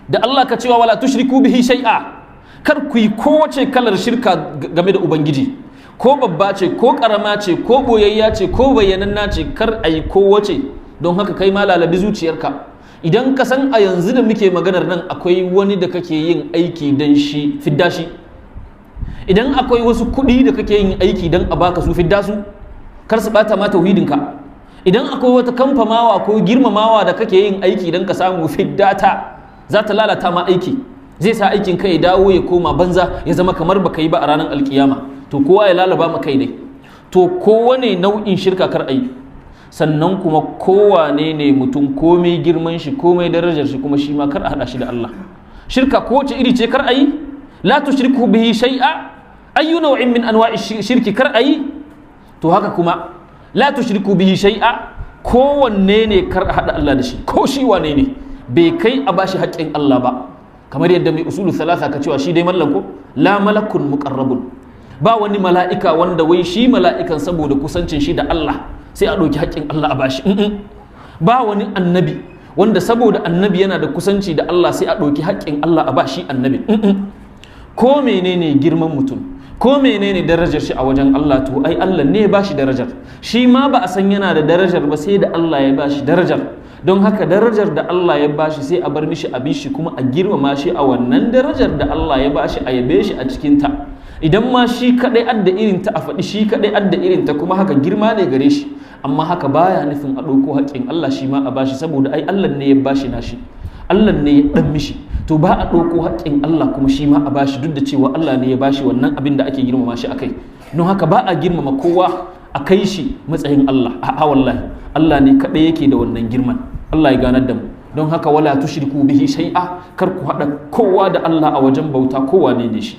da Allah ka cewa wala tushriku bihi shay'a, kar ku yi kowace kalar shirka game da ubangiji, ko babba ce ko karama ce ko boyayya ce ko bayyananna ce, kar a yi kowace. Don haka kai ma lalabi zuciyarka, idan ka san a yanzu da muke maganar nan akwai wani da kake yin aiki don shi, fidda shi. Idan akwai wasu kuɗi da kake yin aiki don a baka su, fidda su, kar su bata ma tauhidinka. Idan akwai wata kamfamawa ko girmamawa da kake yin aiki don ka samu, fidda ta, za ta lalata ma aiki, zai sa aikin ka ya dawo ya koma banza, ya zama kamar baka yi ba a ranar alkiyama. To kowa ya lalaba ma kai dai. To kowane nau'in shirka kar a yi. Sannan kuma kowane ne mutum, komai girman shi komai darajar shi, kuma shi ma kar a hada shi da Allah. Shirka kowace iri ce kar a yi. La tushriku bihi shay'a, ayyu naw'in min anwa'i shirki kar a yi. To haka kuma la tushriku bihi shay'a, kowanne ne kar a hada Allah da shi, ko shi wane ne bai kai a bashi haƙƙin Allah ba. Kamar yadda mai usulu thalatha ka cewa shi dai mallan ko la malakun muqarrabun, ba wani mala'ika wanda wai shi mala'ikan saboda kusancin shi da Allah sai a ɗauki haƙƙin Allah a bashi. Ba wani annabi wanda saboda annabi yana da kusanci da Allah sai a ɗauki haƙƙin Allah a bashi annabi. Ko menene girman mutum, ko menene darajar shi a wajen Allah, to ai Allah ne ya bashi darajar. Shi ma ba a san yana da darajar ba sai da Allah ya bashi darajar. Don haka darajar da Allah ya bashi sai a bar mishi a bishi, kuma a girmama shi a wannan darajar da Allah ya bashi, a yabe shi a cikinta. Idan ma shi kadai adda irinta a faɗi shi kadai adda irinta, kuma haka girma ne gare shi. Amma haka baya nufin a ɗauko haƙƙin Allah shi ma a bashi, saboda ai Allah ne ya bashi nashi, Allah ne ya ɗan mishi. To ba a ɗauko haƙƙin Allah kuma shi ma a bashi, duk da cewa Allah ne ya bashi wannan abin da ake girmama shi akai. Don haka ba a girmama kowa a kai shi matsayin Allah. A'a wallahi Allah ne kadai yake da wannan girman. Allah ya ganar da mu. Don haka wala tushriku bihi shay'a, kar ku haɗa kowa da Allah a wajen bauta, kowa ne shi.